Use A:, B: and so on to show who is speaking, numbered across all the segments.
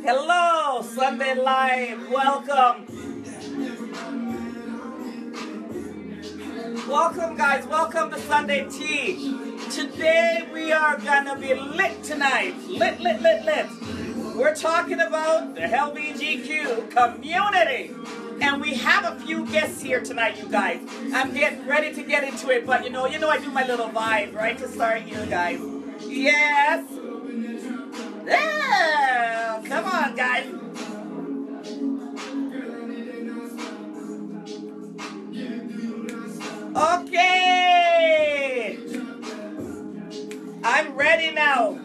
A: Hello, Sunday Live. Welcome. Welcome, guys. Welcome to Sunday Tea. Today we are gonna be lit tonight. Lit, lit, lit, lit. We're talking about the LGBTQ community. And we have a few guests here tonight, you guys. I'm getting ready to get into it, but you know I do my little vibe, right, to start you guys. Yes. Yeah. Come on, guys. Okay. I'm ready now.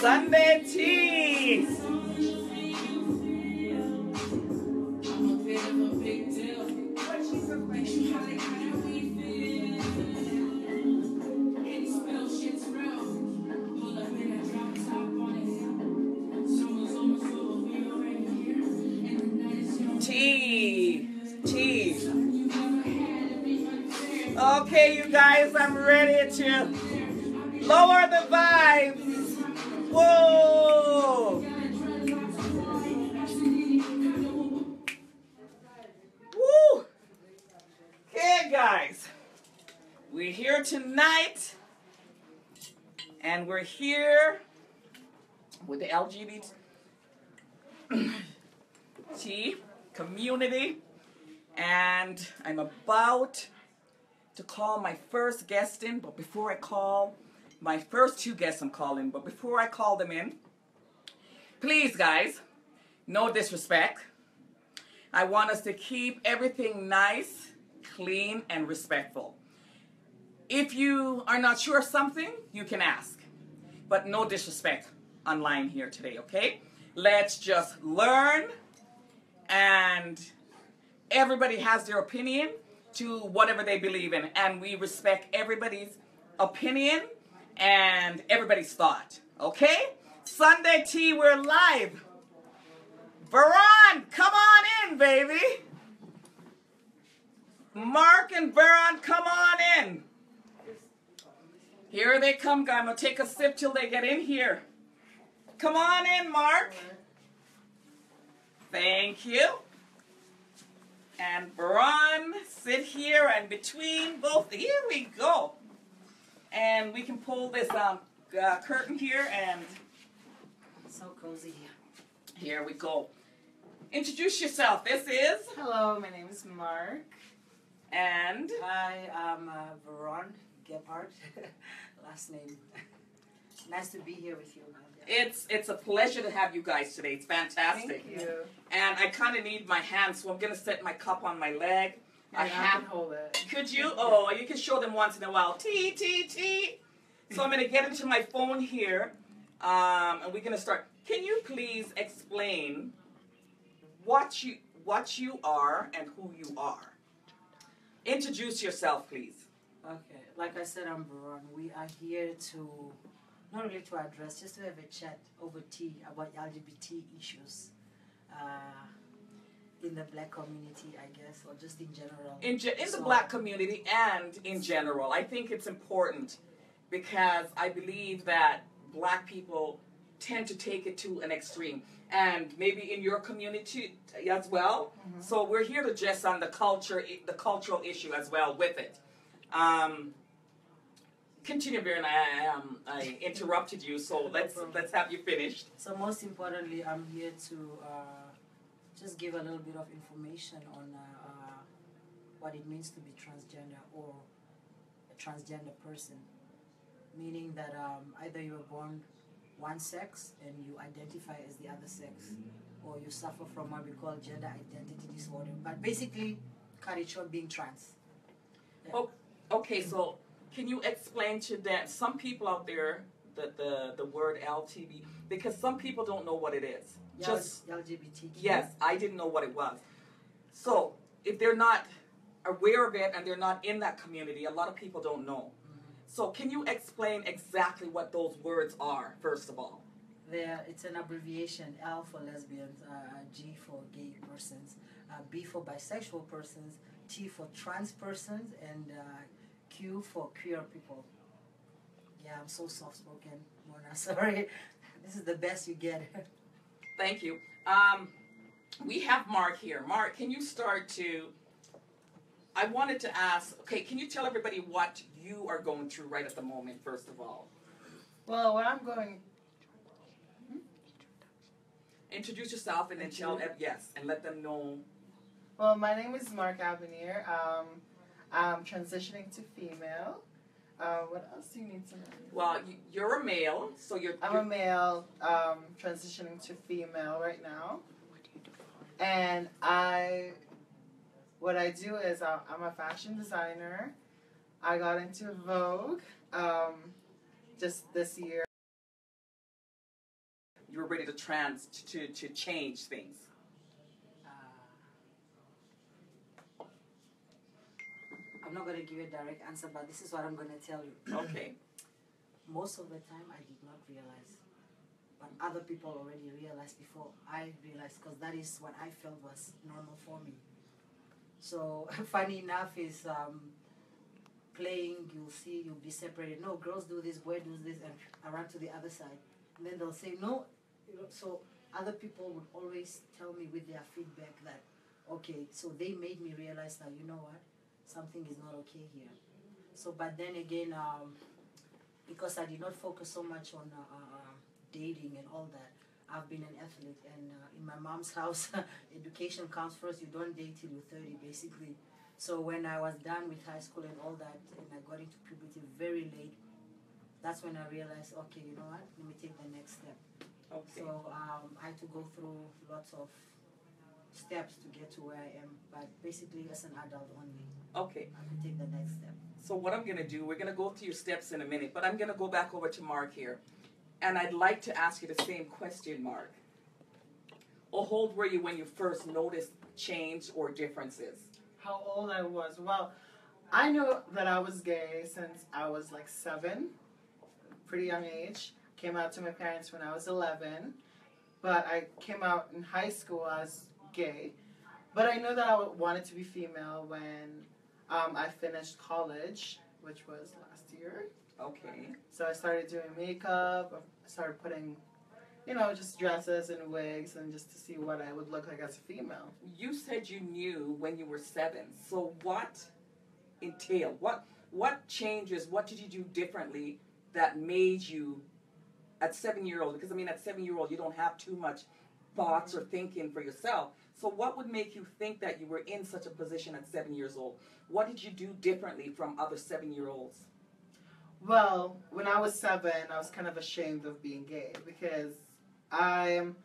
A: Sunday Tea. Tea. Okay, you guys, I'm ready to lower the vibes. Whoa. Woo. Okay, guys. We're here tonight, and we're here with the LGBT community, and I'm about to call my first guest in, but before I call my first two guests I'm calling, but before I call them in, please guys, no disrespect. I want us to keep everything nice, clean, and respectful. If you are not sure of something, you can ask, but no disrespect online here today, okay? Let's just learn, and everybody has their opinion to whatever they believe in, and we respect everybody's opinion and everybody's thought, okay? Sunday Tea, we're live. Veron, come on in, baby. Mark and Veron, come on in. Here they come, guys. I'm going to take a sip till they get in here. Come on in, Mark. Thank you. And Veron, sit here, and between both, here we go. And we can pull this curtain here, and
B: so cozy here.
A: Here we go. Introduce yourself. This is?
B: Hello, my name is Mark.
A: And?
B: I am Veron Gebhardt, last name. Nice to be here with you.
A: It's a pleasure to have you guys today. It's fantastic.
B: Thank you.
A: And I kind of need my hands, so I'm going to set my cup on my leg.
B: I can hold it.
A: Could you? Oh, you can show them once in a while. Tea. So I'm going to get into my phone here, and we're going to start. Can you please explain what you are and who you are? Introduce yourself, please.
B: Okay. Like I said, I'm Veron. We are here to not only to address, just to have a chat over tea about LGBT issues in the black community, I guess, or just in general.
A: In the black community and in general. I think it's important because I believe that black people tend to take it to an extreme. And maybe in your community as well. Mm-hmm. So we're here to address on the cultural issue as well with it. Continue, Baron. I interrupted you, so let's have you finished.
B: So most importantly, I'm here to just give a little bit of information on what it means to be transgender or a transgender person. Meaning that either you were born one sex and you identify as the other sex, or you suffer from what we call gender identity disorder. But basically, cut it short, being trans. Yeah.
A: Oh, okay, so can you explain to them, some people out there, the word LTB, because some people don't know what it is.
B: Yeah,
A: just
B: LGBTQ.
A: Yes, I didn't know what it was. So if they're not aware of it and they're not in that community, a lot of people don't know. So can you explain exactly what those words are, first of all?
B: It's an abbreviation, L for lesbians, G for gay persons, B for bisexual persons, T for trans persons, and Q for queer people. Yeah, I'm so soft-spoken, Mona. Sorry. This is the best you get.
A: Thank you. We have Mark here. Mark, can you start to? I wanted to ask. Okay, can you tell everybody what you are going through right at the moment? First of all,
C: Well, what I'm going.
A: introduce yourself and then tell yes, and let them know.
C: Well, my name is Mark Avenir. I'm transitioning to female. What else do you need to know?
A: Well, you're a male, so
C: I'm a male, transitioning to female right now. And what I do is I'm a fashion designer. I got into Vogue just this year.
A: You were ready to change things.
B: I'm not going to give you a direct answer, but this is what I'm going to tell you.
A: Okay.
B: Most of the time, I did not realize. But other people already realized before I realized, because that is what I felt was normal for me. So, funny enough is playing, you'll be separated. No, girls do this, boy does this, and I run to the other side. And then they'll say, no. So other people would always tell me with their feedback that, okay, so they made me realize that, you know what, something is not okay here. So, but then again, because I did not focus so much on dating and all that, I've been an athlete, and in my mom's house, education comes first. You don't date till you're 30, basically. So when I was done with high school and all that, and I got into puberty very late, that's when I realized, okay, you know what, let me take the next step.
A: Okay.
B: So I had to go through lots of steps to get to where I am, but basically as an adult only.
A: Okay.
B: I could take the next step.
A: So what I'm going to do, we're going to go through your steps in a minute, but I'm going to go back over to Mark here. And I'd like to ask you the same question, Mark. How old were you when you first noticed change or differences?
C: How old I was? Well, I knew that I was gay since I was like 7, pretty young age. Came out to my parents when I was 11, but I came out in high school as gay. But I knew that I wanted to be female when I finished college, which was last year.
A: Okay.
C: So I started doing makeup. I started putting, just dresses and wigs, and just to see what I would look like as a female.
A: You said you knew when you were 7. So what entailed? What changes? What did you do differently that made you, at 7-year-old? Because I mean, at 7-year-old, you don't have too much thoughts or thinking for yourself. So what would make you think that you were in such a position at 7 years old? What did you do differently from other 7-year-olds?
C: Well, when I was 7, I was kind of ashamed of being gay because I'm,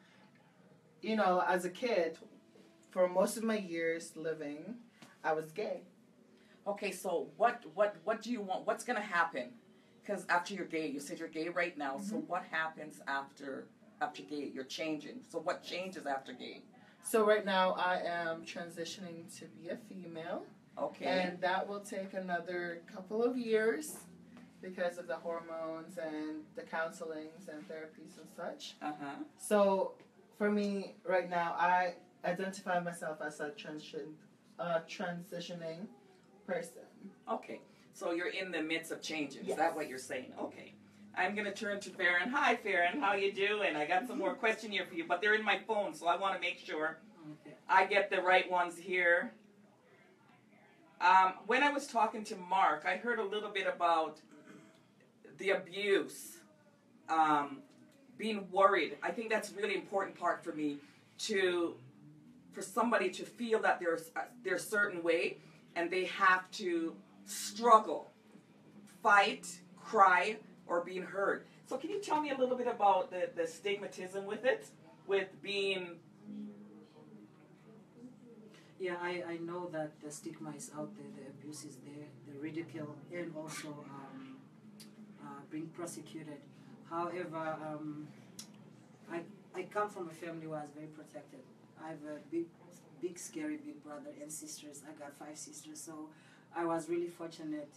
C: as a kid, for most of my years living, I was gay.
A: Okay, so what do you want? What's going to happen? Because after you're gay, you said you're gay right now. Mm-hmm. So what happens after gay? You're changing. So what changes after gay?
C: So right now I am transitioning to be a female.
A: Okay.
C: And that will take another couple of years because of the hormones and the counselings and therapies and such.
A: Uh-huh.
C: So for me right now, I identify myself as a transitioning person.
A: Okay. So you're in the midst of changing.
C: Yes.
A: Is that what you're saying? Okay. I'm going to turn to Farron. Hi, Farron. How you doing? I got some more questions here for you, but they're in my phone, so I want to make sure I get the right ones here. When I was talking to Mark, I heard a little bit about the abuse, being worried. I think that's a really important part for me, for somebody to feel that they're a certain way and they have to struggle, fight, cry, or being heard. So can you tell me a little bit about the stigmatism with it, with being...
B: Yeah, I know that the stigma is out there, the abuse is there, the ridicule, and also being prosecuted. However, I come from a family where I was very protected. I have a big, scary big brother and sisters. I got 5 sisters, so I was really fortunate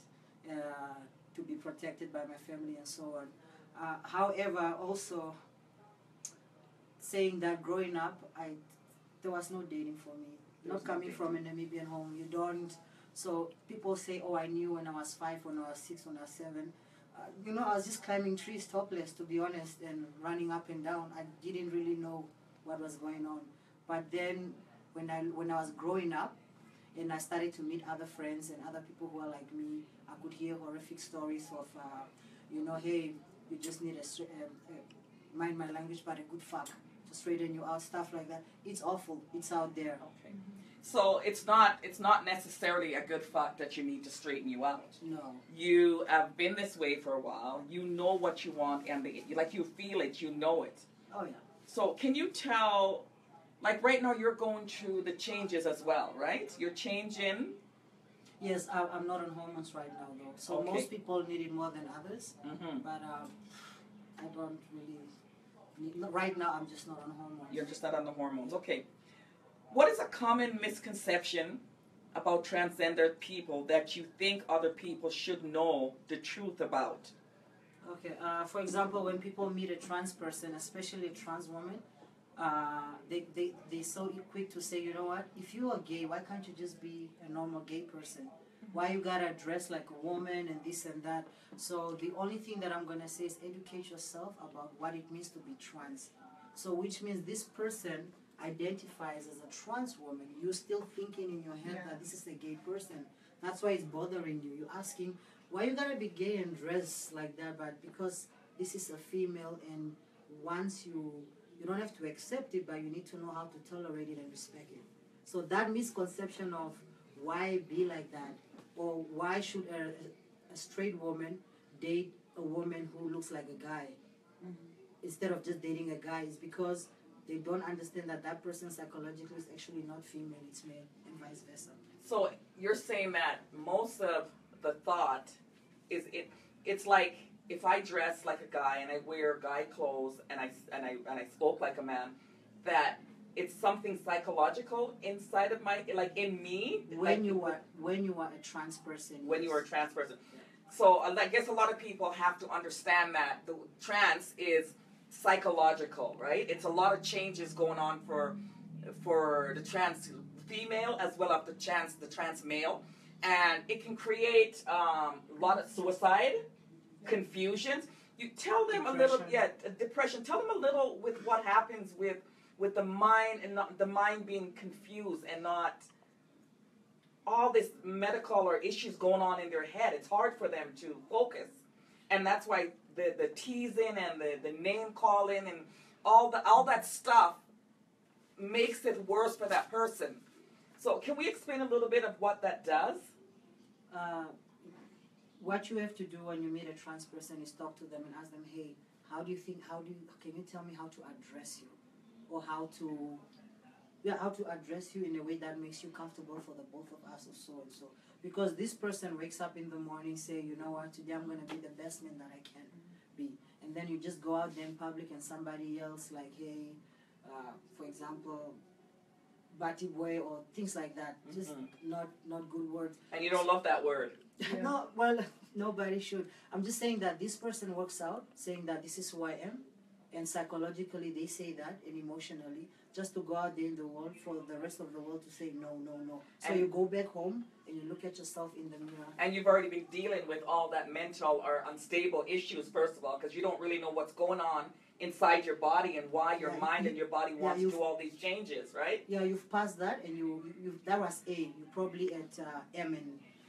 B: to be protected by my family and so on. However, also saying that growing up, there was no dating for me. Not coming from a Namibian home, you don't So people say, oh, I knew when I was 5, when I was 6, when I was 7. I was just climbing trees topless, to be honest, and running up and down. I didn't really know what was going on. But then when I was growing up and I started to meet other friends and other people who are like me, I could hear horrific stories of, hey, you just need mind my language, but a good fuck to straighten you out, stuff like that. It's awful. It's out there.
A: Okay. So it's not necessarily a good fuck that you need to straighten you out.
B: No.
A: You have been this way for a while. You know what you want, and you feel it. You know it.
B: Oh yeah.
A: So can you tell, like right now you're going through the changes as well, right? You're changing.
B: Yes, I'm not on hormones right now though. So
A: Okay.
B: most people need it more than others.
A: Mm-hmm.
B: But I don't really need, right now I'm just not on hormones.
A: You're just not on the hormones. Okay. What is a common misconception about transgender people that you think other people should know the truth about?
B: Okay, for example, when people meet a trans person, especially a trans woman, they're so quick to say, you know what, if you are gay, why can't you just be a normal gay person? Why you gotta dress like a woman and this and that? So the only thing that I'm gonna say is educate yourself about what it means to be trans. So which means this person identifies as a trans woman. You're still thinking in your head that this is a gay person. That's why it's bothering you. You're asking, why you gotta be gay and dress like that? But because this is a female, and once you don't have to accept it, but you need to know how to tolerate it and respect it. So that misconception of why be like that, or why should a straight woman date a woman who looks like a guy instead of just dating a guy, is because they don't understand that that person psychologically is actually not female, it's male, and vice versa.
A: So you're saying that most of the thought is it's like if I dress like a guy and I wear guy clothes and I spoke like a man, that it's something psychological inside of in me.
B: When you are a trans person.
A: When
B: yes.
A: you are a trans person. So I guess a lot of people have to understand that the trans is psychological, right? It's a lot of changes going on for the trans female as well as the trans male, and it can create a lot of suicide, confusions. You tell them
C: Depression.
A: depression. Tell them a little with what happens with the mind and not, the mind being confused and not all this medical or issues going on in their head. It's hard for them to focus, and that's why the teasing and the name calling and all that stuff makes it worse for that person. So can we explain a little bit of what that does?
B: What you have to do when you meet a trans person is talk to them and ask them, hey, can you tell me how to address you? Or how to address you in a way that makes you comfortable for the both of us, or so and so. Because this person wakes up in the morning, say, you know what, today I'm going to be the best man that I can be. And then you just go out there in public and somebody else like, hey, for example, Batty Boy or things like that. Just not good words.
A: And you don't love that word.
C: Yeah.
B: No, well, nobody should. I'm just saying that this person works out, saying that this is who I am, and psychologically they say that, and emotionally, just to go out there in the world for the rest of the world to say no, no, no. So
A: And
B: you go back home and you look at yourself in the mirror.
A: And you've already been dealing with all that mental or unstable issues, first of all, because you don't really know what's going on inside your body and why your mind and your body wants to do all these changes, right?
B: Yeah, you've passed that, and you that was A. You probably at M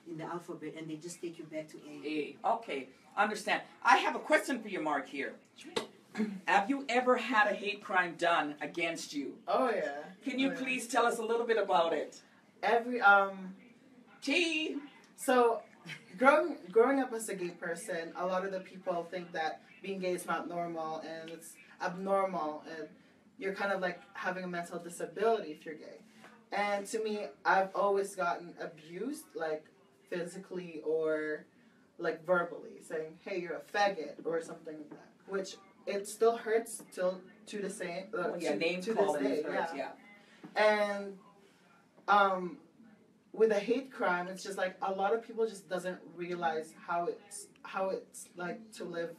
B: in the alphabet, and they just take you back to A.
A: Okay, understand. I have a question for you, Mark, here. Have you ever had a hate crime done against you?
C: Oh yeah.
A: Can you
C: Oh, yeah.
A: please tell us a little bit about it? T.
C: So, growing up as a gay person, a lot of the people think that being gay is not normal and it's abnormal, and you're kind of like having a mental disability if you're gay. And to me, I've always gotten abused, like physically or like verbally, saying, "Hey, you're a faggot" or something like that, which it still hurts till to the same
A: Name
C: to
A: calling
C: this day,
A: hurts, yeah.
C: And with a hate crime, it's just like a lot of people just doesn't realize how it's like to live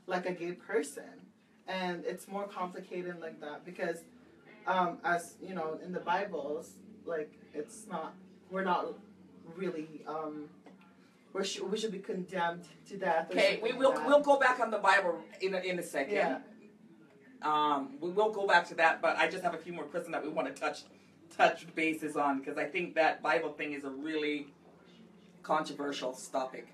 C: like a gay person, and it's more complicated like that because as you know in the Bibles, like we're not really we should be condemned to death.
A: Okay, we'll go back on the Bible in a second.
C: Yeah.
A: We will go back to that, but I just have a few more questions that we want to touch bases on, because I think that Bible thing is a really controversial topic.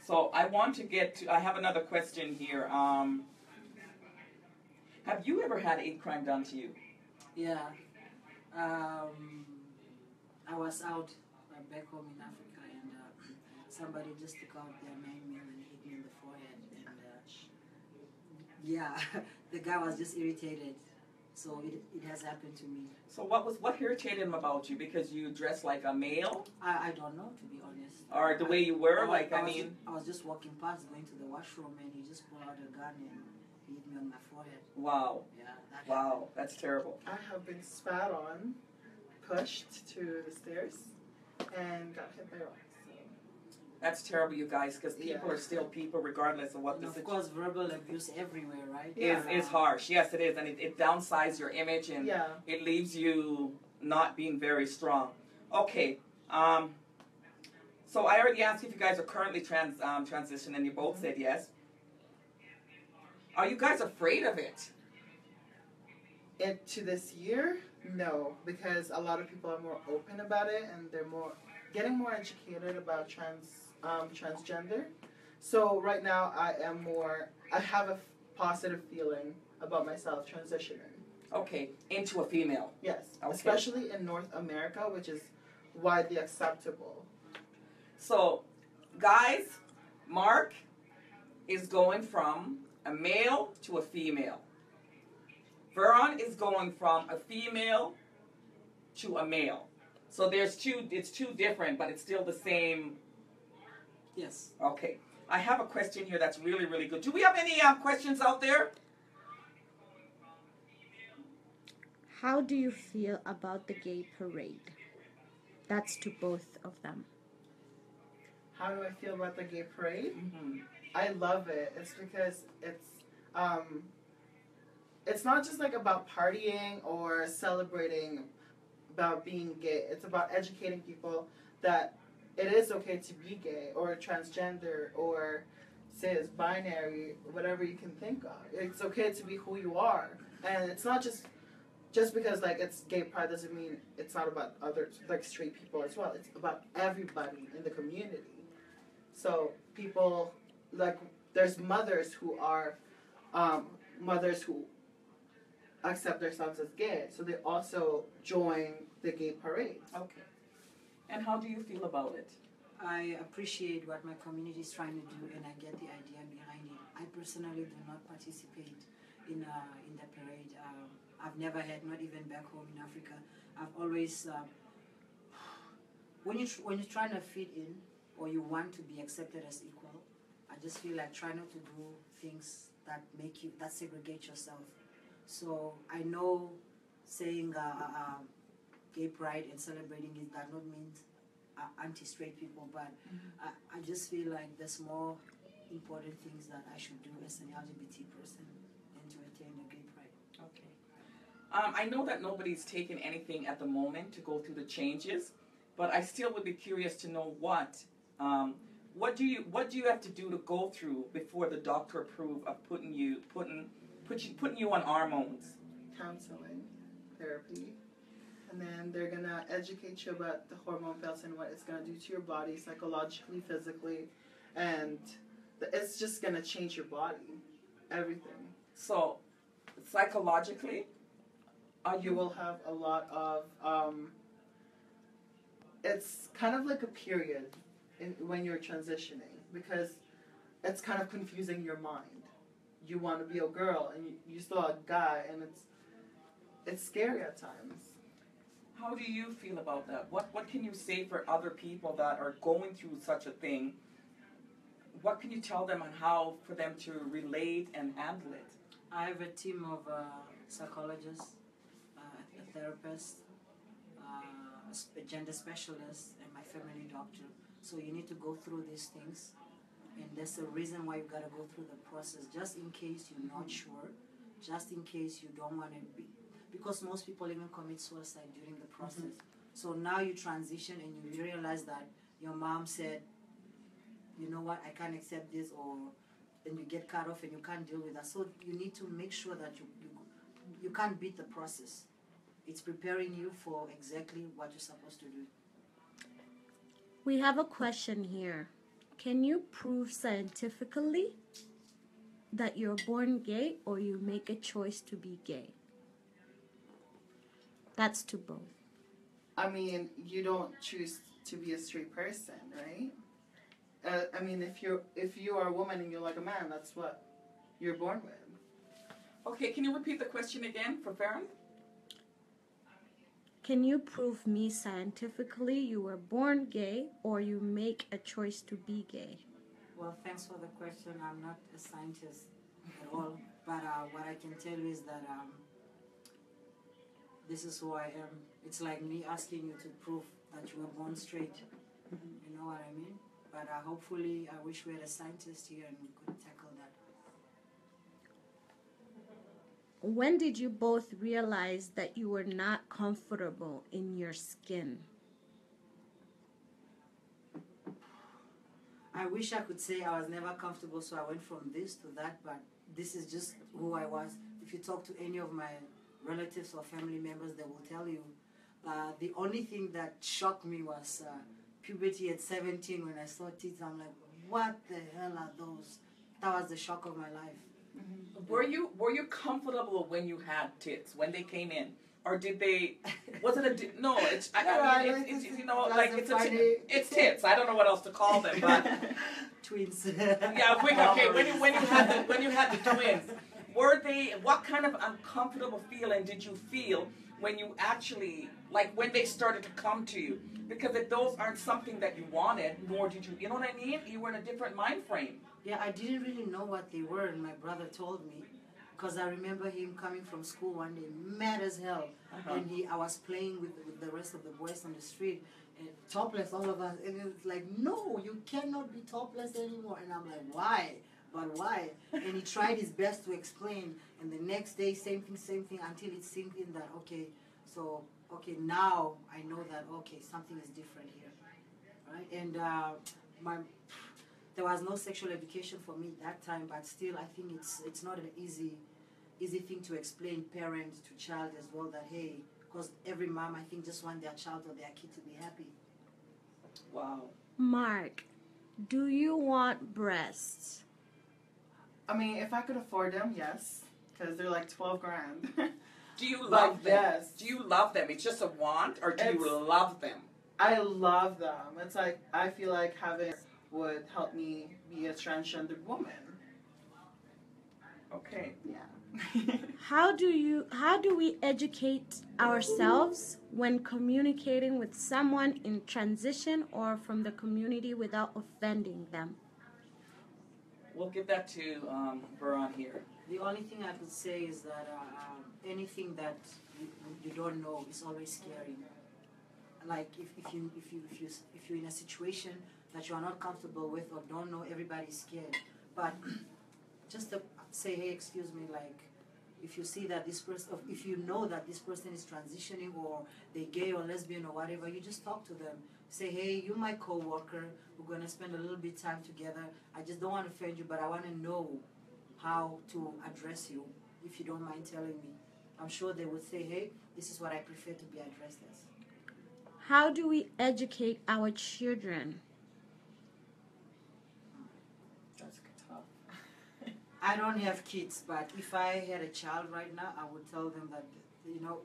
A: So I want to I have another question here. Have you ever had a crime done to you?
B: Yeah. I was out back home in Africa, and somebody just took out their 9mm and hit me in the forehead. And yeah, the guy was just irritated. So it has happened to me.
A: So what irritated him about you? Because you dress like a male?
B: I don't know, to be honest.
A: Or the way you were?
B: I was just walking past, going to the washroom, and he just pulled out a gun and hit me on my forehead.
A: Wow.
B: Yeah.
A: Wow, that's terrible.
C: I have been spat on, pushed to the stairs, and got hit by rocks.
A: That's terrible, you guys, because people are still people regardless of what
B: And
A: the
B: of
A: situation
B: course, verbal abuse everywhere, right?
A: is harsh. Yes, it is, and it downsizes your image, and it leaves you not being very strong. Okay, so I already asked if you guys are currently transitioning, and you both said yes. Are you guys afraid of it?
C: To this year, no, because a lot of people are more open about it, and they're getting more educated about transgender. So right now I have a positive feeling about myself transitioning.
A: Okay, into a female.
C: Yes,
A: okay.
C: Especially in North America, which is widely acceptable.
A: So, guys, Mark is going from a male to a female. Veron is going from a female to a male. So it's two different, but it's still the same.
B: Yes.
A: Okay. I have a question here that's really, really good. Do we have any questions out there?
D: How do you feel about the gay parade? That's to both of them.
C: How do I feel about the gay parade?
A: Mm-hmm.
C: I love it. It's because it's not just like about partying or celebrating about being gay. It's about educating people that it is okay to be gay or transgender or cis, binary, whatever you can think of. It's okay to be who you are. And it's not just because like it's gay pride doesn't mean it's not about others, like straight people as well. It's about everybody in the community. So people, like, there's mothers who are mothers who accept themselves as gay, so they also join the gay parade.
A: Okay. And how do you feel about it?
B: I appreciate what my community is trying to do, and I get the idea behind it. I personally do not participate in the parade. I've never had, not even back home in Africa. I've always, when you're trying to fit in or you want to be accepted as equal, I just feel like try not to do things that segregate yourself. So I know saying gay pride and celebrating it does not mean anti-straight people, but I just feel like there's more important things that I should do as an LGBT person than to attain the gay pride.
A: Okay. I know that nobody's taken anything at the moment to go through the changes, but I still would be curious to know what do you have to do to go through before the doctor approve of putting you on hormones? Counseling,
C: therapy, and then they're gonna educate you about the hormone pills and what it's gonna do to your body, psychologically, physically, and it's just gonna change your body, everything.
A: So, psychologically,
C: you will have a lot of it's kind of like a period when you're transitioning, because it's kind of confusing your mind. You want to be a girl and you still a guy, and it's scary at times.
A: How do you feel about that? What can you say for other people that are going through such a thing? What can you tell them on how for them to relate and handle it?
B: I have a team of psychologists, a therapist, a gender specialist, and my family doctor. So you need to go through these things, and there's a reason why you've got to go through the process, just in case you're not sure, just in case you don't want to be, because most people even commit suicide during the process. So now you transition and you realize that your mom said, you know what, I can't accept this, or then you get cut off and you can't deal with that. So you need to make sure that you can't beat the process. It's preparing you for exactly what you're supposed to do.
D: We have a question here. Can you prove scientifically that you're born gay or you make a choice to be gay? That's to both.
C: I mean, you don't choose to be a straight person, right? I mean, if you are a woman and you're like a man, that's what you're born with.
A: Okay, can you repeat the question again for Farron?
D: Can you prove me scientifically you were born gay or you make a choice to be gay?
B: Well, thanks for the question. I'm not a scientist at all, but what I can tell you is that this is who I am. It's like me asking you to prove that you were born straight. You know what I mean? But hopefully, I wish we had a scientist here and we could tackle that.
D: When did you both realize that you were not comfortable in your skin?
B: I wish I could say I was never comfortable, so I went from this to that, but this is just who I was. If you talk to any of my relatives or family members, they will tell you. The only thing that shocked me was puberty at 17 when I saw tits. I'm like, what the hell are those? That was the shock of my life.
A: Mm-hmm. Were you comfortable when you had tits, when they came in? Or did they, was it a, no, it's, I mean, it's you know, like, it's tits. I don't know what else to call them, but.
B: Twins.
A: Yeah, okay, when you had the twins, were they, what kind of uncomfortable feeling did you feel when you actually, like, when they started to come to you? Because if those aren't something that you wanted, nor did you know what I mean? You were in a different mind frame.
B: Yeah, I didn't really know what they were, and my brother told me. Because I remember him coming from school one day, mad as hell. And I was playing with the rest of the boys on the street, and topless, all of us. And it was like, no, you cannot be topless anymore. And I'm like, why? But why? And he tried his best to explain. And the next day, same thing, until it sinked in that, okay, now I know that, okay, something is different here. Right? And there was no sexual education for me that time, but still, I think it's not an easy thing to explain parent to child as well, that, hey, because every mom, I think, just want their child or their kid to be happy.
A: Wow.
D: Mark, do you want breasts?
C: I mean, if I could afford them, yes, because they're like 12 grand.
A: Do you love them?
C: Yes.
A: Do you love them? It's just a want, or do you love them?
C: I love them. It's like, I feel like having would help me be a transgendered woman.
A: Okay.
C: Yeah.
D: How do we educate ourselves when communicating with someone in transition or from the community without offending them?
A: We'll give that to Veron here.
B: The only thing I could say is that anything that you don't know is always scary. Like if you're in a situation that you are not comfortable with or don't know, everybody's scared. But just to say, hey, excuse me, like, if you see that this person, if you know that this person is transitioning or they're gay or lesbian or whatever, you just talk to them. Say, hey, you're my co-worker. We're going to spend a little bit of time together. I just don't want to offend you, but I want to know how to address you, if you don't mind telling me. I'm sure they would say, hey, this is what I prefer to be addressed as.
D: How do we educate our children?
A: That's tough.
B: I don't have kids, but if I had a child right now, I would tell them that, you know,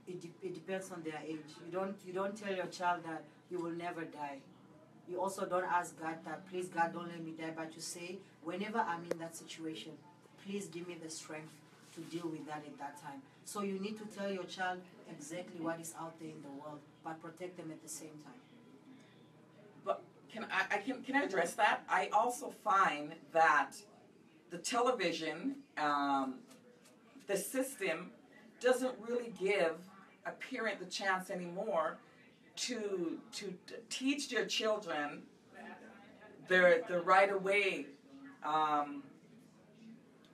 B: it depends on their age. You don't tell your child that you will never die. You also don't ask God that, please God, don't let me die, but you say, whenever I'm in that situation, please give me the strength to deal with that at that time. So you need to tell your child exactly what is out there in the world, but protect them at the same time.
A: But can I address that? I also find that the television, the system, doesn't really give a parent the chance anymore to teach their children the right way.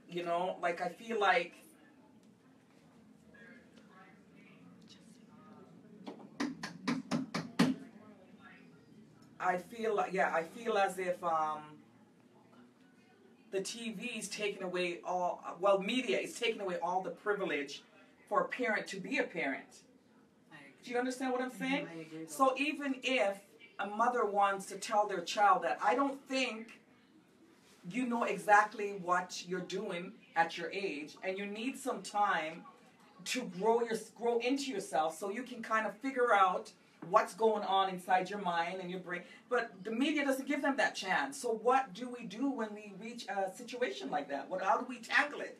A: You know, like, I feel like I feel as if the TV is taking away media is taking away all the privilege for a parent to be a parent. Do you understand what I'm saying?
B: I agree.
A: So even if a mother wants to tell their child that I don't think you know exactly what you're doing at your age, and you need some time to grow into yourself so you can kind of figure out what's going on inside your mind and your brain. But the media doesn't give them that chance. So what do we do when we reach a situation like that? How do we tackle it?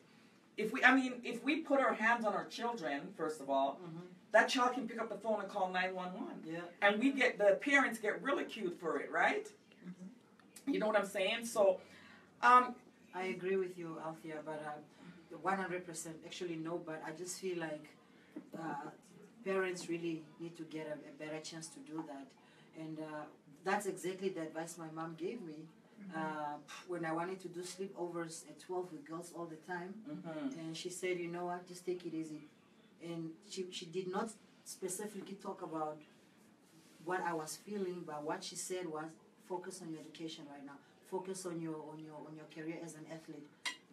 A: If we put our hands on our children, first of all, that child can pick up the phone and call 911.
B: Yeah.
A: And the parents get ridiculed for it, right? You know what I'm saying? So,
B: I agree with you, Althea, but 100% actually no, but I just feel like parents really need to get a better chance to do that. And that's exactly the advice my mom gave me when I wanted to do sleepovers at 12 with girls all the time. And she said, you know what, just take it easy. And she did not specifically talk about what I was feeling, but what she said was, focus on your education right now. Focus on your career as an athlete.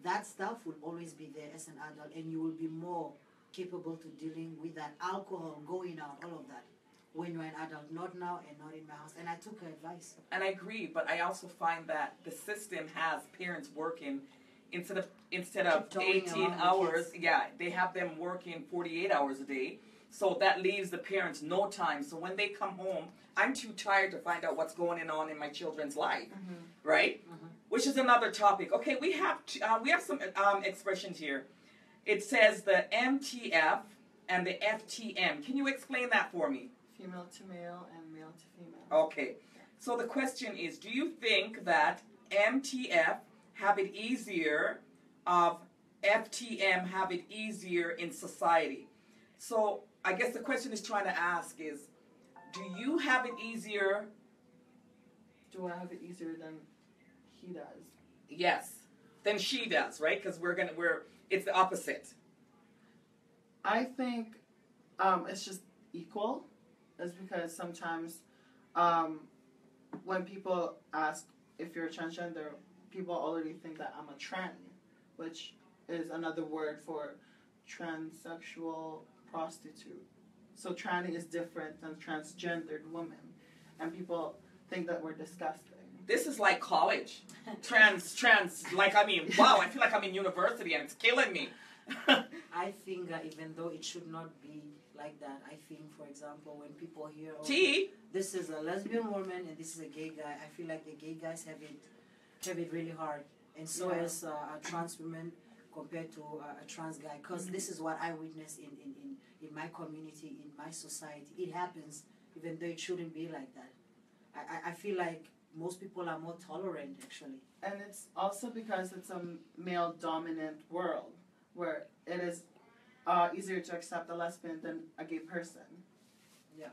B: That stuff will always be there as an adult, and you will be more capable to dealing with that alcohol, going out, all of that, when you're an adult. Not now and not in my house. And I took her advice.
A: And I agree, but I also find that the system has parents working instead of 18 hours. Yeah, they have them working 48 hours a day. So that leaves the parents no time. So when they come home, I'm too tired to find out what's going on in my children's life, right? Which is another topic. Okay, we have some expressions here. It says the MTF and the FTM. Can you explain that for me?
C: Female to male and male to female.
A: Okay. So the question is, do you think that MTF have it easier, FTM have it easier in society? So I guess the question is trying to ask is, do you have it easier?
C: Do I have it easier than he does?
A: Yes, than she does, right? Because it's the opposite.
C: I think it's just equal. Is because sometimes when people ask if you're a transgender, people already think that I'm a tranny, which is another word for transsexual prostitute. So tranny is different than transgendered woman, and people think that we're disgusting.
A: This is like college. Wow, I feel like I'm in university and it's killing me.
B: I think even though it should not be like that, I think, for example, when people hear, this is a lesbian woman and this is a gay guy, I feel like the gay guys have it really hard. And so as a trans woman compared to a trans guy, because this is what I witness in my community, in my society. It happens, even though it shouldn't be like that. I feel like most people are more tolerant, actually.
C: And it's also because it's a male-dominant world, where it is easier to accept a lesbian than a gay person.
B: Yeah.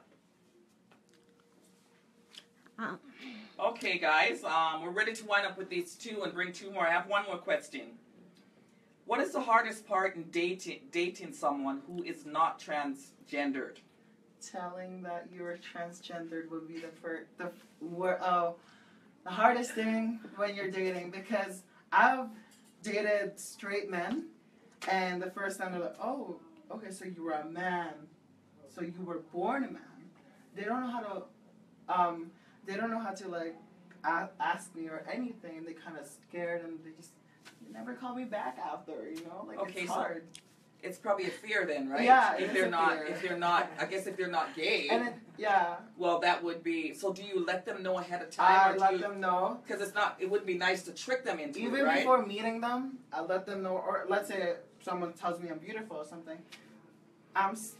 A: Okay, guys, we're ready to wind up with these two and bring two more. I have one more question. What is the hardest part in dating someone who is not transgendered?
C: Telling that you're transgendered would be the hardest thing when you're dating, because I've dated straight men, and the first time they're like, oh, okay, so you were a man, so you were born a man. They don't know how to like ask me or anything. They kind of scared, and they just never call me back after, like
A: okay,
C: it's hard.
A: So it's probably a fear then, right?
C: Yeah,
A: if they're not, I guess if they're not gay.
C: And
A: well, that would be. So, do you let them know ahead of time?
C: I let them know,
A: because it wouldn't be nice to trick them into
C: even
A: it, right?
C: before meeting them. I let them know, or let's say someone tells me I'm beautiful or something. I was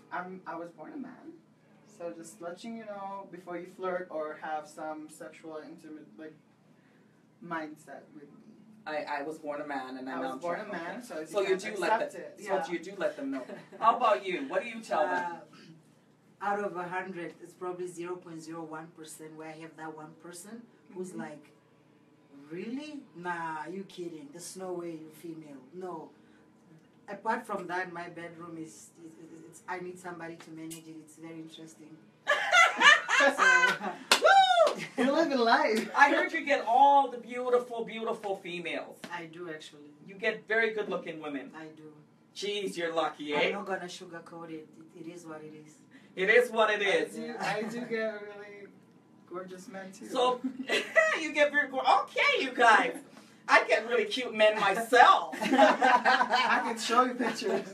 C: born a man, so just letting you know before you flirt or have some sexual intimate mindset with me.
A: I was born a man, and I was
C: born a man, so
A: you do let them.
C: Yeah.
A: So you do let them know. How about you? What do you tell them?
B: Out of 100, it's probably 0.01% where I have that one person who's like, really? Nah, you kidding? There's no way you're female. No. Apart from that, my bedroom is I need somebody to manage it. It's very interesting.
A: Woo!
C: You're living life.
A: I heard you get all the beautiful, beautiful females.
B: I do actually.
A: You get very good looking women.
B: I do.
A: Jeez, you're lucky,
B: I'm
A: eh?
B: not gonna sugarcoat it. It is what it is.
A: It is what it is.
C: I do get really gorgeous men too.
A: So, you get very okay, you guys. I get really cute men myself.
C: I can show you pictures.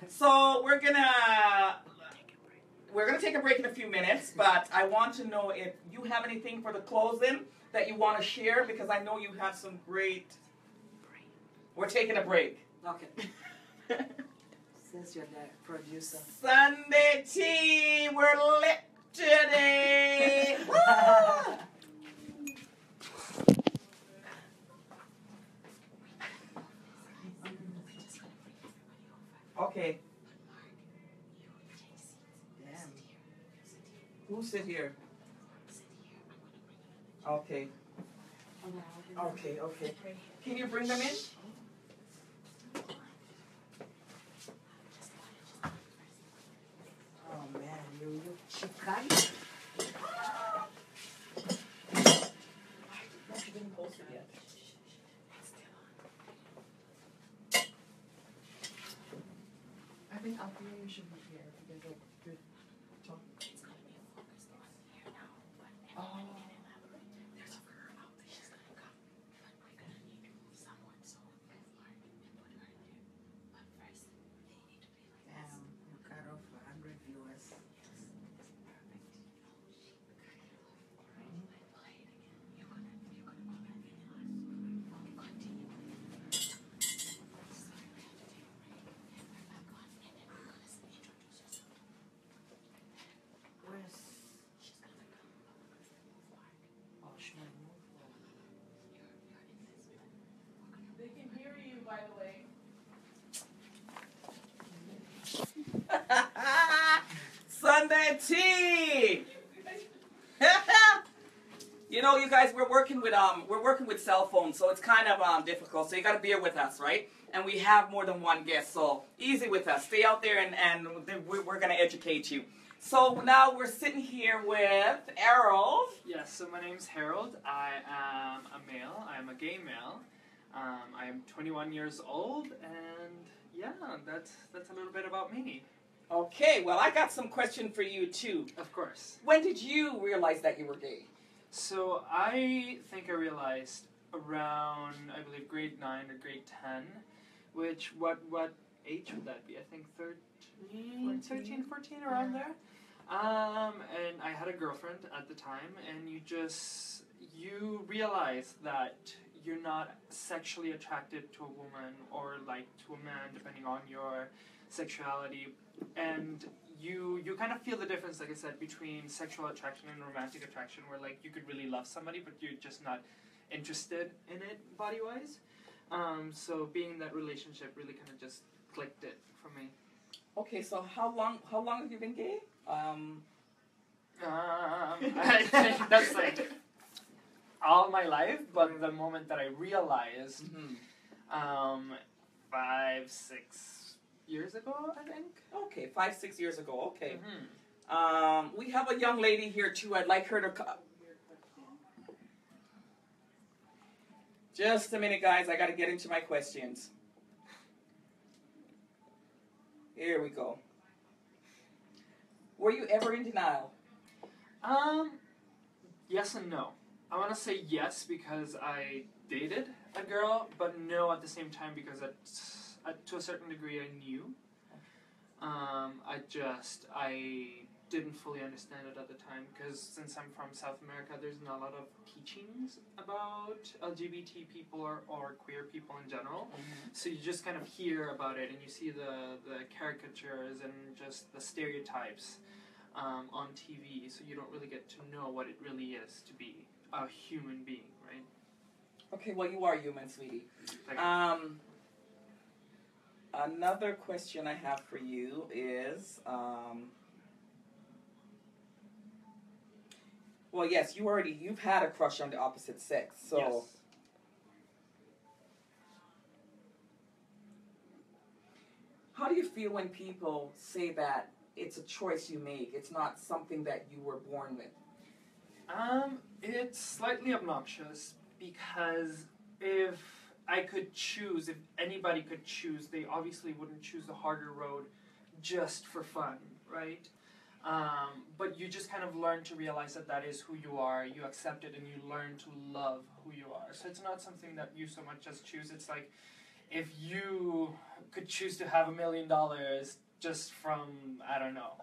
A: So we're gonna take a break in a few minutes, but I want to know if you have anything for the closing that you want to share, because I know you have some great. We're taking a break.
B: Okay. Since you're the producer.
A: Sunday tea, we're lit today. Woo! Okay.
B: Damn.
A: Who sit here? Okay. Okay. Can you bring them in?
B: Oh man, you Chicano?
A: She didn't post it yet.
C: I think Althea, you should be here because of good talk.
E: It's gonna be focused on here now, but
C: Oh.
E: there's a girl out there. She's gonna come, but we're gonna need to move someone, so move her and put her in there. But first, they need to be like this.
B: Damn, you cut off 100 viewers.
E: Yes, this is perfect. She cut it off. Alright, play it again. You're gonna do that again. Okay, continue. Sorry, we have to take a break. And we're back on, and then we're gonna introduce yourself.
B: Where's
E: She's gonna come. Move Mark.
B: oh sure move?
E: You're in this one. We're gonna
F: They can hear you, by the way.
A: Sunday tea. You know, you guys, we're working with cell phones, so it's kind of difficult. So you got to bear with us, right? And we have more than one guest, so easy with us. Stay out there, and we're going to educate you. So now we're sitting here with Harold.
G: Yes, so my name's Harold. I am a male. I am a gay male. I am 21 years old, and yeah, that's a little bit about me.
A: Okay, well, I got some question for you too.
G: Of course.
A: When did you realize that you were gay?
G: So I think I realized around, I believe, grade 9 or grade 10, which, what age would that be? I think 13, 14, around there. And I had a girlfriend at the time, and you realize that you're not sexually attracted to a woman or like to a man, depending on your sexuality, and you kind of feel the difference, like I said, between sexual attraction and romantic attraction, where like you could really love somebody, but you're just not interested in it body-wise. So being in that relationship really kind of just clicked it for me.
A: Okay, so how long have you been gay?
G: I think that's like all my life, but the moment that I realized, 5-6 years ago, I think.
A: Okay, 5-6 years ago. Okay.
G: Mm-hmm.
A: We have a young lady here too. I'd like her to. Just a minute, guys. I got to get into my questions. Here we go. Were you ever in denial?
G: Yes and no. I want to say yes because I dated a girl, but no at the same time because to a certain degree I knew. I didn't fully understand it at the time because since I'm from South America, there's not a lot of teachings about LGBT people or queer people in general.
A: Mm-hmm.
G: So you just kind of hear about it and you see the caricatures and just the stereotypes on TV, so you don't really get to know what it really is to be a human being, right?
A: Okay, well, you are human, sweetie.
G: Like,
A: Another question I have for you is, well, yes, you've had a crush on the opposite sex, so.
G: yes.
A: How do you feel when people say that it's a choice you make, it's not something that you were born with?
G: It's slightly obnoxious because if I could choose, if anybody could choose, they obviously wouldn't choose the harder road just for fun, right? But you just kind of learn to realize that that is who you are. You accept it and you learn to love who you are. So it's not something that you so much just choose. It's like if you could choose to have $1 million just from, I don't know,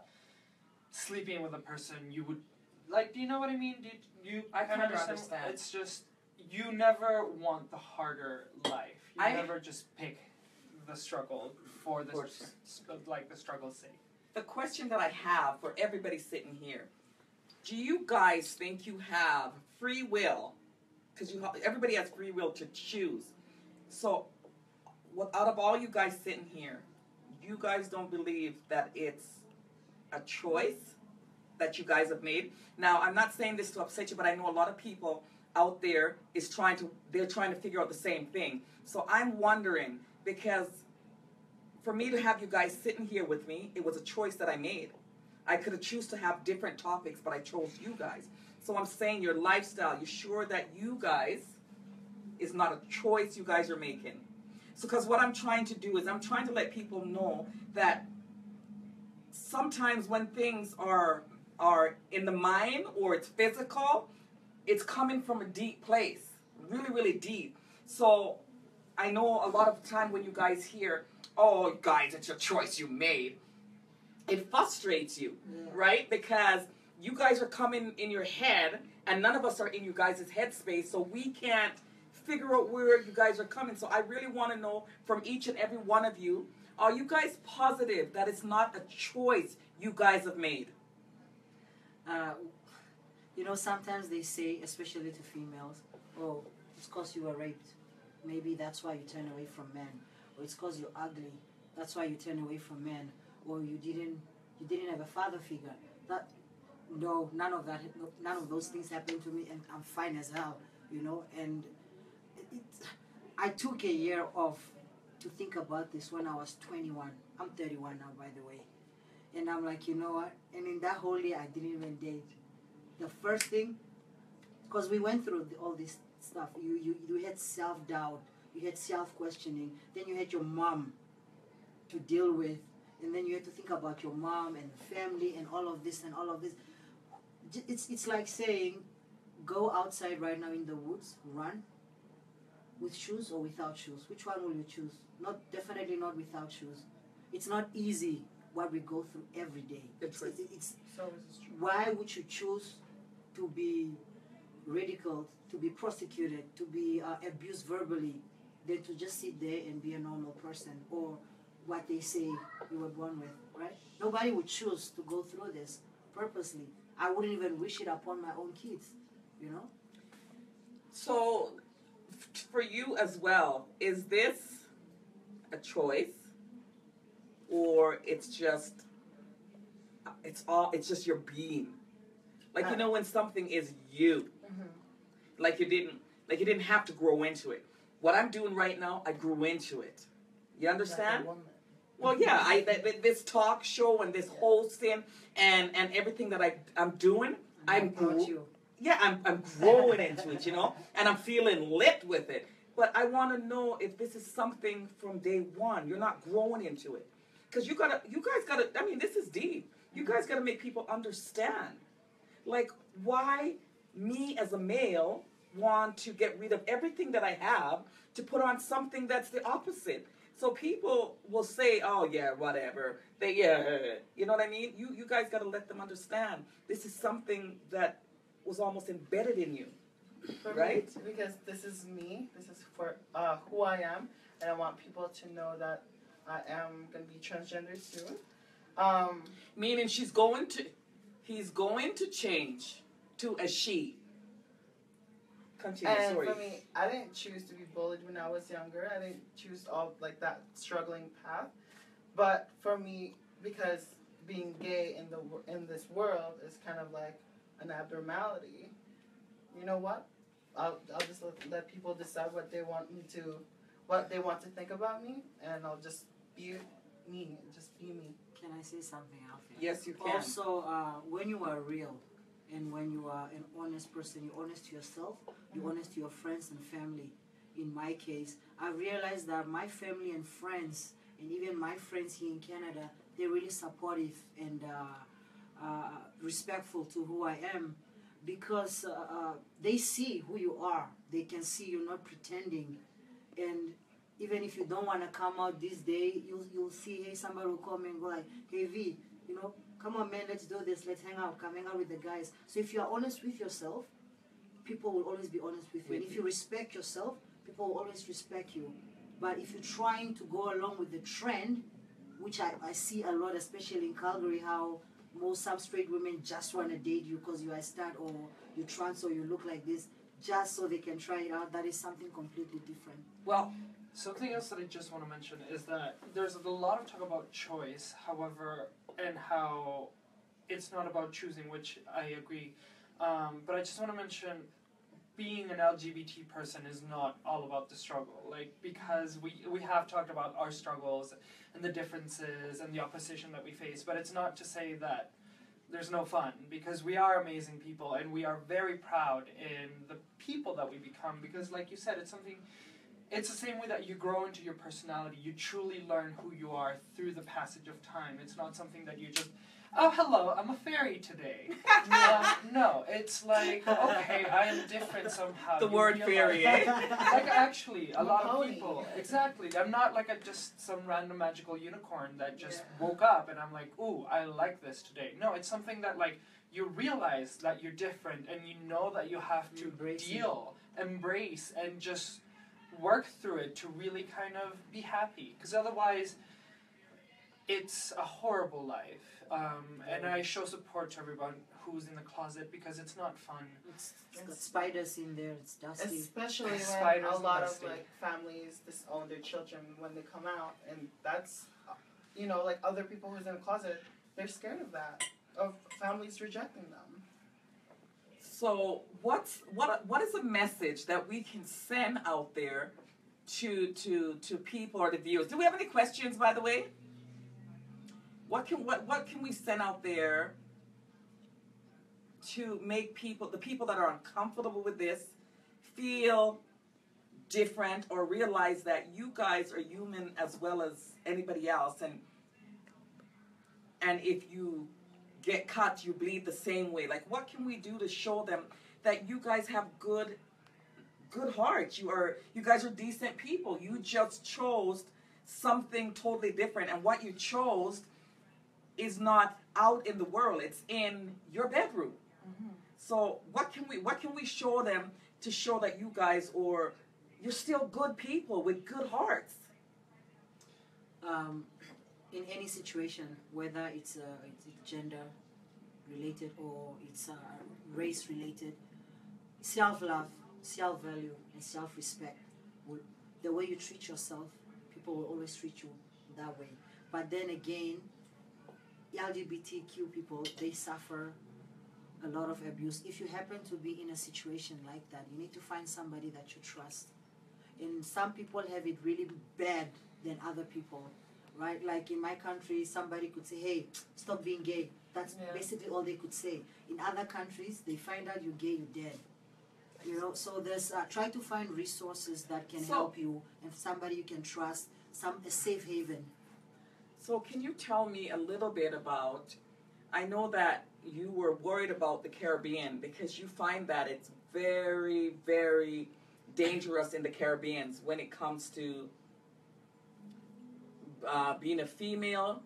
G: sleeping with a person, you would, like, do you know what I mean?
A: I
G: kind
A: kinda
G: of
A: understand.
G: It's just, you never want the harder life. You never just pick the struggle for the, like, the struggle's sake.
A: The question that I have for everybody sitting here, do you guys think you have free will? Because everybody has free will to choose. So, out of all you guys sitting here, you guys don't believe that it's a choice that you guys have made? Now, I'm not saying this to upset you, but I know a lot of people out there they're trying to figure out the same thing. So I'm wondering, because for me to have you guys sitting here with me, it was a choice that I made. I could have chosen to have different topics, but I chose you guys. So I'm saying your lifestyle, you sure that you guys is not a choice you guys are making? So because what I'm trying to do is I'm trying to let people know that sometimes when things are in the mind or it's physical, it's coming from a deep place, really, really deep. So I know a lot of the time when you guys hear, oh, guys, it's your choice you made, it frustrates you, right? Because you guys are coming in your head, and none of us are in you guys' headspace, so we can't figure out where you guys are coming. So I really want to know from each and every one of you, are you guys positive that it's not a choice you guys have made?
B: You know, sometimes they say, especially to females, oh, it's because you were raped. Maybe that's why you turn away from men. Or it's because you're ugly. That's why you turn away from men. Or you didn't have a father figure. No, none of that. None of those things happened to me, and I'm fine as hell. You know, and I took a year off to think about this when I was 21. I'm 31 now, by the way. And I'm like, you know what? And in that whole year, I didn't even date. The first thing, because we went through all this stuff. You had self-doubt. You had self-questioning. Then you had your mom to deal with. And then you had to think about your mom and family and all of this and all of this. It's like saying, go outside right now in the woods, run, with shoes or without shoes. Which one will you choose? Definitely not without shoes. It's not easy what we go through every day. Why would you choose to be ridiculed, to be prosecuted, to be abused verbally, than to just sit there and be a normal person, or what they say you were born with, right? Nobody would choose to go through this purposely. I wouldn't even wish it upon my own kids, you know?
A: So, for you as well, is this a choice, or it's just your being? Like, you know, when something is you, like you didn't have to grow into it. What I'm doing right now, I grew into it. You understand? Well, yeah, this talk show and this hosting and everything that I'm doing, I'm growing into it, you know, and I'm feeling lit with it. But I want to know if this is something from day one. You're not growing into it, because you guys gotta. I mean, this is deep. You guys gotta make people understand, like, why me as a male want to get rid of everything that I have to put on something that's the opposite. So people will say, "Oh yeah, whatever." You know what I mean? You guys got to let them understand this is something that was almost embedded in you, right?
C: Me, because this is me. This is for who I am, and I want people to know that I am going to be transgender soon.
A: Meaning he's going to change to a she. Continue,
C: and
A: sorry.
C: for me, I didn't choose to be bullied when I was younger. I didn't choose that struggling path. But for me, because being gay in this world is kind of like an abnormality, you know what? I'll just let people decide what they want to think about me, and I'll just be me. Just be me.
B: Can I say something, Alfie?
A: Yes, you can.
B: Also, when you are real, And when you are an honest person, you're honest to yourself, you're honest to your friends and family. In my case, I realized that my family and friends, and even my friends here in Canada, they're really supportive and respectful to who I am, because they see who you are. They can see you're not pretending. And even if you don't want to come out this day, you'll see, hey, somebody will come and go like, hey V, come on man, let's do this, let's hang out, come hang out with the guys. So if you're honest with yourself, people will always be honest with you. And if you respect yourself, people will always respect you. But if you're trying to go along with the trend, which I see a lot, especially in Calgary, how most some straight women just want to date you because you are stud or you trans or you look like this, just so they can try it out, that is something completely different.
G: Well, something else that I just want to mention is that there's a lot of talk about choice, however, and how it's not about choosing, which I agree. But I just want to mention, being an LGBT person is not all about the struggle. Like, because we have talked about our struggles and the differences and the opposition that we face, but it's not to say that there's no fun, because we are amazing people and we are very proud in the people that we become, because like you said, it's the same way that you grow into your personality. You truly learn who you are through the passage of time. It's not something that you just, oh, hello, I'm a fairy today. No, it's like, okay, I am different somehow.
A: The
G: You
A: word
G: realize-
A: fairy, eh?
G: Like, actually, a lot of
C: Pony.
G: people, exactly. I'm not like just some random magical unicorn that just woke up and I'm like, ooh, I like this today. No, it's something that, like, you realize that you're different and you know that you have to embrace, and just work through it to really kind of be happy. Because otherwise, it's a horrible life. And I show support to everyone who's in the closet, because it's not fun.
B: It's got spiders in there, it's dusty.
C: Especially when
G: Spiders
C: a lot
G: and
C: of
G: dusty.
C: like families disown their children when they come out, and that's, like other people who's in the closet, they're scared of that, of families rejecting them.
A: So what is a message that we can send out there to people or the viewers? Do we have any questions, by the way? What can we send out there to make the people that are uncomfortable with this, feel different or realize that you guys are human as well as anybody else, and if you get cut, you bleed the same way. Like, what can we do to show them that you guys have good hearts? You guys are decent people. You just chose something totally different, and what you chose is not out in the world. It's in your bedroom.
C: Mm-hmm.
A: So what can we show them to show that you guys you're still good people with good hearts?
B: In any situation, whether it's gender related or it's race related, self-love, self-value, and self-respect, the way you treat yourself, people will always treat you that way. But then again, LGBTQ people, they suffer a lot of abuse. If you happen to be in a situation like that, you need to find somebody that you trust. And some people have it really bad than other people, right? Like in my country, somebody could say, hey, stop being gay. That's basically all they could say. In other countries, they find out you're gay, you're dead. So there's try to find resources that can help you, and somebody you can trust, a safe haven.
A: So can you tell me a little bit about, I know that you were worried about the Caribbean because you find that it's very, very dangerous in the Caribbean when it comes to being a female,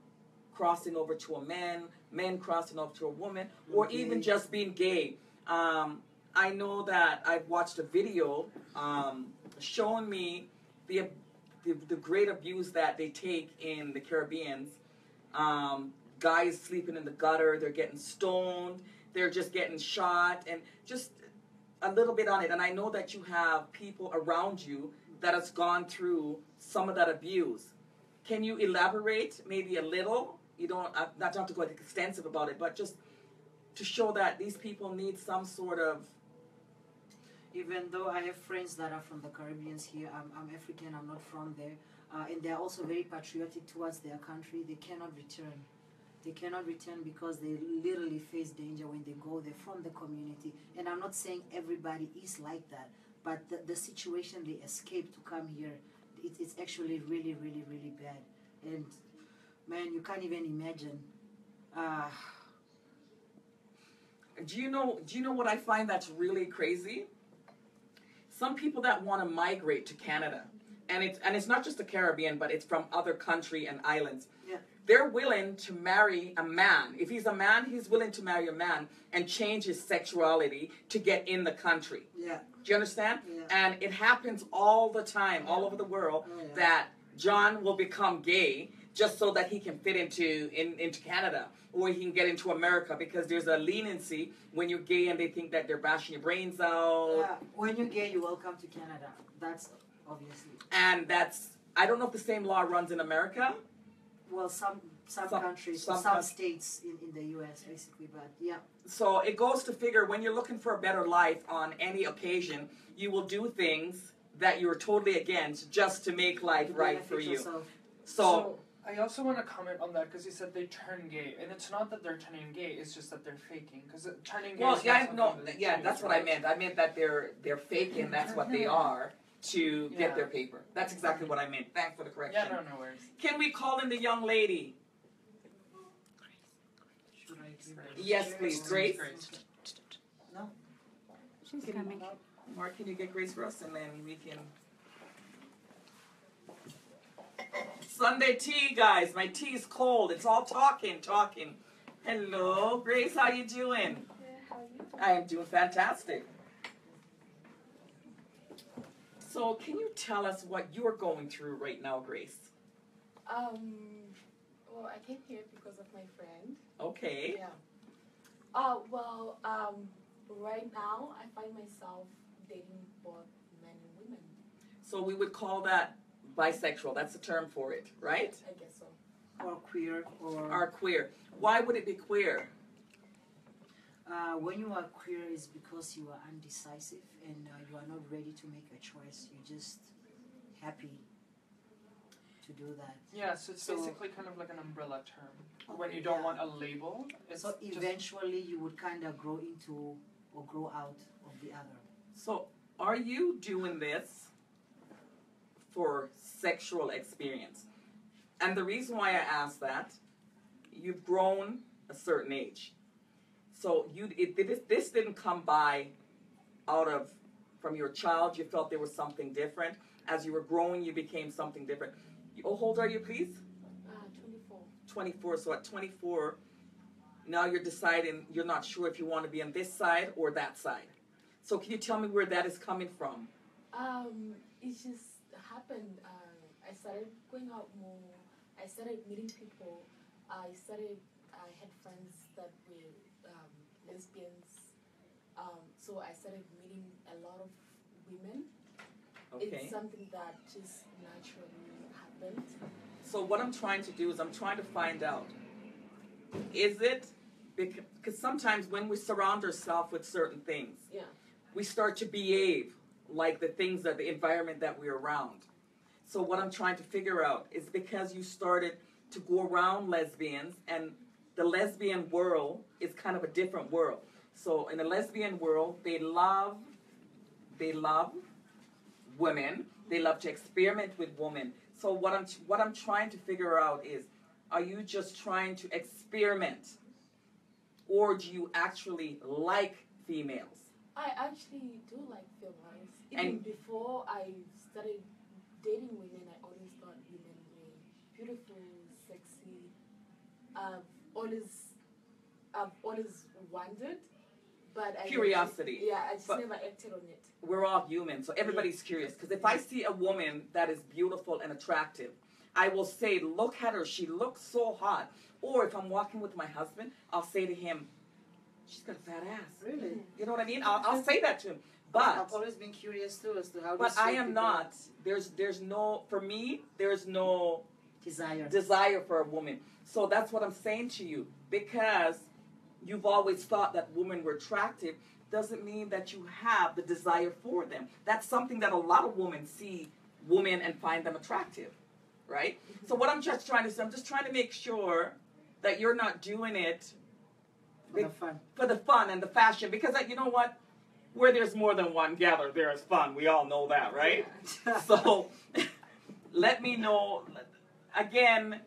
A: crossing over to a man, men crossing over to a woman, or even just being gay. I know that I've watched a video showing me the great abuse that they take in the Caribbean. Guys sleeping in the gutter, they're getting stoned, they're just getting shot, and just a little bit on it. And I know that you have people around you that has gone through some of that abuse. Can you elaborate maybe a little? You don't not have to go extensive about it, but just to show that these people need some sort of.
B: Even though I have friends that are from the Caribbean here, I'm African, I'm not from there, and they're also very patriotic towards their country. They cannot return. They cannot return because they literally face danger when they go there from the community. And I'm not saying everybody is like that, but the situation they escape to come here, it's actually really, really, really bad. And man, you can't even imagine.
A: Do you know what I find that's really crazy? Some people that want to migrate to Canada, and it's not just the Caribbean, but it's from other country and islands.
B: Yeah.
A: They're willing to marry a man. If he's a man, he's willing to marry a man and change his sexuality to get in the country.
B: Yeah.
A: Do you understand?
B: Yeah.
A: And it happens all the time, all over the world,
B: Oh, yeah.
A: that John will become gay just so that he can fit into Canada, or he can get into America, because there's a leniency when you're gay and they think that they're bashing your brains out.
B: When you're gay, you're welcome to Canada. That's obviously.
A: And I don't know if the same law runs in America.
B: Well, some countries,
A: some
B: some
A: coun-
B: states in the U.S. basically, but yeah.
A: So it goes to figure, when you're looking for a better life on any occasion, you will do things that you're totally against just to make life
B: To
A: right
B: benefit
A: for you.
B: yourself.
A: So
G: I also want to comment on that, because you said they turn gay, and it's not that they're turning gay; it's just that they're faking. Because turning gay.
A: well,
G: is
A: yeah,
G: not
A: no,
G: something that
A: yeah,
G: you
A: that's
G: choose,
A: what I
G: right?
A: meant. I meant that they're faking. That's what they are to
G: Yeah.
A: get their paper. That's exactly what I meant. Thanks for the correction.
G: Yeah, no worries.
A: Can we call in the young lady?
G: Should I do Grace?
A: Yes, please. Grace?
B: No.
D: She's coming.
A: Mark, can you get Grace for us, and then we can. Sunday tea, guys. My tea's cold. It's all talking. Hello, Grace. How you doing?
F: How are you?
A: I am doing fantastic. So, can you tell us what you're going through right now, Grace?
F: Well, I came here because of my friend.
A: Okay.
F: Yeah. Right now I find myself dating both men and women.
A: So we would call that bisexual. That's the term for it, right?
F: I guess so.
B: Or queer, or
A: Or queer. Why would it be queer?
B: when you are queer, is because you are undecisive and you are not ready to make a choice. You're just happy to do that.
G: Yeah, so it's
B: So-
G: basically kind of like an umbrella term. When you don't
B: Yeah.
G: want a label, it's
B: So
G: just
B: eventually, you would kind of grow into or grow out of the other.
A: So, are you doing this for sexual experience? And the reason why I ask that, you've grown a certain age. So this didn't come by from your child. You felt there was something different. As you were growing, you became something different. How old are you, please?
F: 24.
A: 24. So at 24, now you're deciding, you're not sure if you want to be on this side or that side. So can you tell me where that is coming from?
F: It just happened. I started going out more. I started meeting people. I had friends that were lesbians. So I started meeting a lot of women.
A: Okay.
F: It's something that just naturally happened.
A: So what I'm trying to do is I'm trying to find out, is it, because sometimes when we surround ourselves with certain things,
F: Yeah.
A: we start to behave like the things that the environment that we're around. So what I'm trying to figure out is because you started to go around lesbians, and the lesbian world is kind of a different world. So in the lesbian world, they love women. They love to experiment with women. So what I'm trying to figure out is, are you just trying to experiment, or do you actually like females?
F: I actually do like females.
A: And-
F: Even before I started dating women, I always thought women were beautiful, sexy. I've always wondered, but I
A: Curiosity.
F: I just
A: But-
F: never acted on it.
A: We're all human, so everybody's curious. Because if I see a woman that is beautiful and attractive, I will say, look at her, she looks so hot. Or if I'm walking with my husband, I'll say to him, she's got a fat ass.
B: Really?
A: You know what I mean? I'll say that to him.
B: I've
A: But
B: always been curious too as to how.
A: but
B: these
A: I
B: straight
A: am
B: people
A: not. There's no, for me, there's no
B: desire.
A: desire for a woman. So that's what I'm saying to you. Because you've always thought that women were attractive, doesn't mean that you have the desire for them. That's something that a lot of women see women and find them attractive, right? So what I'm just trying to say, I'm just trying to make sure that you're not doing it
B: For the fun.
A: for the fun and the fashion, because you know what? Where there's more than one gather, there is fun. We all know that, right? So let me know, again,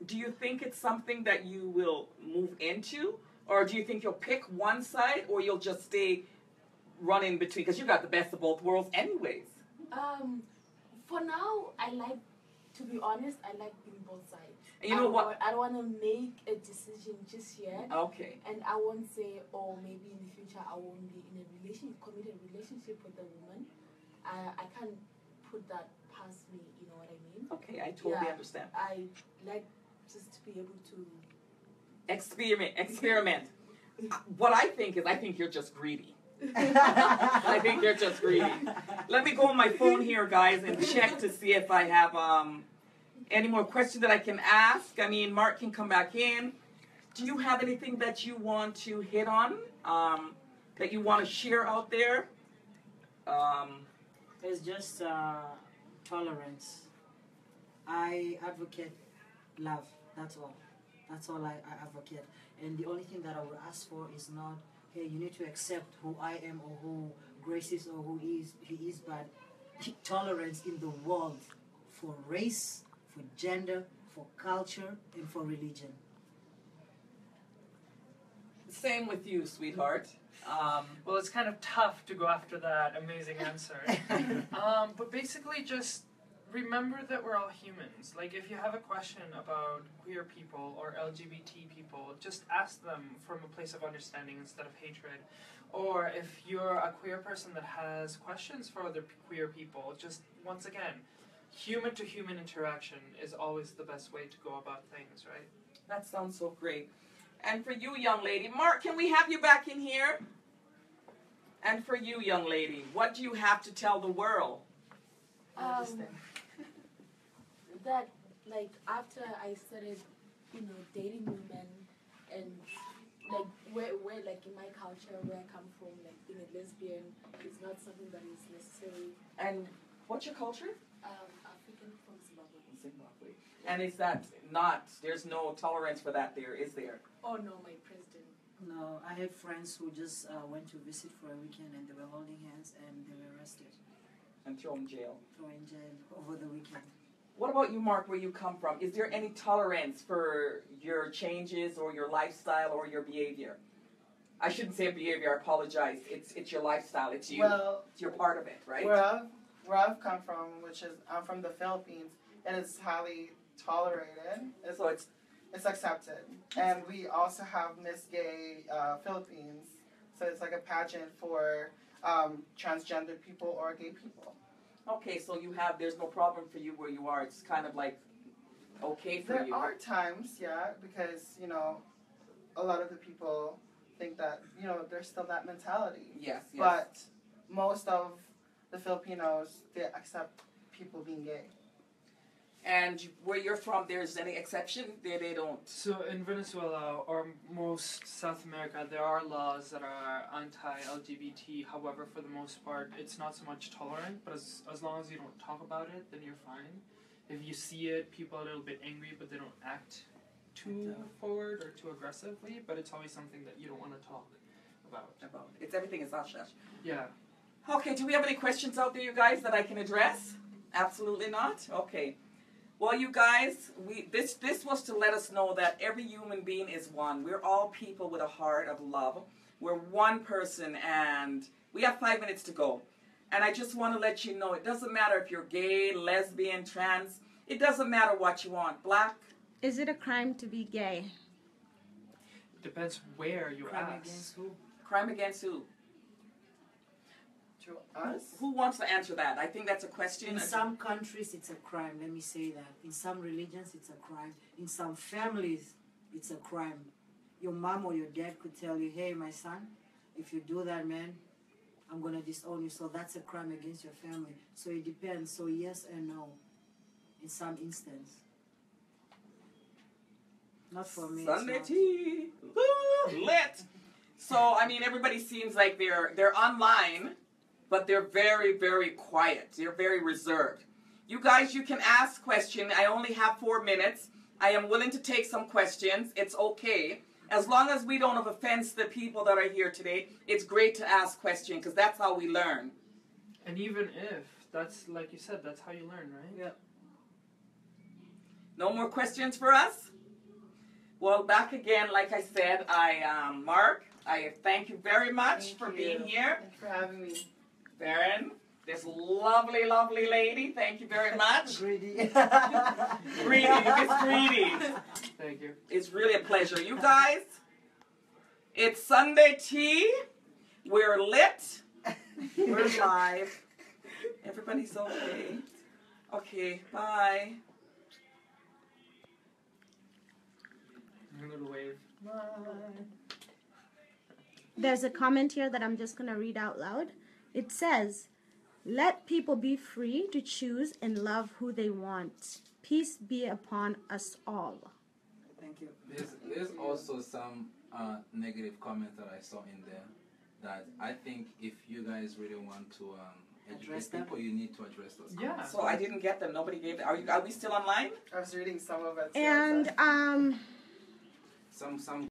A: do you think it's something that you will move into? Or do you think you'll pick one side, or you'll just stay running between? Because you got the best of both worlds anyways.
F: For now, I like, to be honest, I like being both sides.
A: And you know what?
F: I don't want to make a decision just yet.
A: Okay.
F: And I won't say, oh, maybe in the future I won't be in a committed relationship with a woman. I can't put that past me, you know what I mean?
A: Okay, I totally
F: Yeah.
A: understand.
F: I like just to be able to...
A: Experiment. What I think you're just greedy. I think you're just greedy. Let me go on my phone here, guys, and check to see if I have any more questions that I can ask. I mean, Mark can come back in. Do you have anything that you want to hit on, that you want to share out there?
B: It's just tolerance. I advocate love. That's all. That's all I advocate. And the only thing that I would ask for is not, hey, you need to accept who I am or who Grace is or who he is, but tolerance in the world for race, for gender, for culture, and for religion.
A: Same with you, sweetheart.
G: Well, it's kind of tough to go after that amazing answer. But basically just remember that we're all humans. Like, if you have a question about queer people or LGBT people, just ask them from a place of understanding instead of hatred. Or if you're a queer person that has questions for other queer people, just, once again, human-to-human interaction is always the best way to go about things, right?
A: That sounds so great. And for you, young lady, Mark, can we have you back in here? And for you, young lady, what do you have to tell the world?
F: That, like, after I started, dating women, and like where like in my culture, where I come from, like being a lesbian is not something that is necessary.
A: And what's your culture?
F: African from Zimbabwe.
A: Zimbabwe. And is that not, there's no tolerance for that there, is there?
F: Oh no, my president.
B: No, I had friends who just went to visit for a weekend and they were holding hands and they were arrested.
A: And thrown in jail.
B: Thrown in jail over the weekend.
A: What about you, Mark, where you come from? Is there any tolerance for your changes or your lifestyle or your behavior? I shouldn't say behavior, I apologize. It's your lifestyle, it's you.
C: Well,
A: you're part of it, right?
C: Where I've come from, which is, I'm from the Philippines, and it's highly tolerated.
A: So it's
C: accepted. And we also have Miss Gay Philippines, so it's like a pageant for transgender people or gay people.
A: Okay, so there's no problem for you where you are. It's kind of like okay for you.
C: There are times, yeah, because, a lot of the people think that, there's still that mentality.
A: Yes.
C: But most of the Filipinos, they accept people being gay.
A: And where you're from, there's any exception? They don't.
G: So in Venezuela or most South America, there are laws that are anti-LGBT. However, for the most part, it's not so much tolerant. But as long as you don't talk about it, then you're fine. If you see it, people are a little bit angry, but they don't act too forward or too aggressively. But it's always something that you don't want to talk about.
A: It's everything is hush hush.
G: Yeah.
A: Okay, do we have any questions out there, you guys, that I can address? Absolutely not? Okay. Well, you guys, this was to let us know that every human being is one. We're all people with a heart of love. We're one person, and we have 5 minutes to go. And I just want to let you know, it doesn't matter if you're gay, lesbian, trans. It doesn't matter what you want. Black.
D: Is it a crime to be gay?
G: Depends where you
B: Crime
G: ask.
B: against who?
A: Crime against who?
C: To us?
A: Who wants to answer that? I think that's a question.
B: In some countries, it's a crime. Let me say that. In some religions, it's a crime. In some families, it's a crime. Your mom or your dad could tell you, hey, my son, if you do that, man, I'm going to disown you. So that's a crime against your family. So it depends. So yes and no in some instance. Not for me.
A: Sunday
B: it's not.
A: tea. Woo, lit. So, I mean, everybody seems like they're online, but they're very, very quiet. They're very reserved. You guys, you can ask questions. I only have 4 minutes. I am willing to take some questions. It's okay. As long as we don't have offense the people that are here today, it's great to ask questions because that's how we learn.
G: And even if, that's like you said, that's how you learn, right?
A: Yeah. No more questions for us? Well, back again, like I said, Mark, I thank you very much for being here.
C: Thank you for having me.
A: Baron, this lovely, lovely lady, thank you very much.
B: Greedy.
A: Greedy, Miss Greedy.
G: Thank you.
A: It's really a pleasure. You guys, it's Sunday tea. We're lit. We're live. Everybody's okay. Okay, bye.
G: A little wave.
D: There's a comment here that I'm just going to read out loud. It says, "Let people be free to choose and love who they want. Peace be upon us all."
A: Thank you.
H: There's also some negative comments that I saw in there that I think if you guys really want to
B: Address
H: educate people, you need to address those
G: Yeah.
H: comments.
A: So I didn't get them. Nobody gave them. Are we still online?
C: I was reading some of it.
D: And
H: Some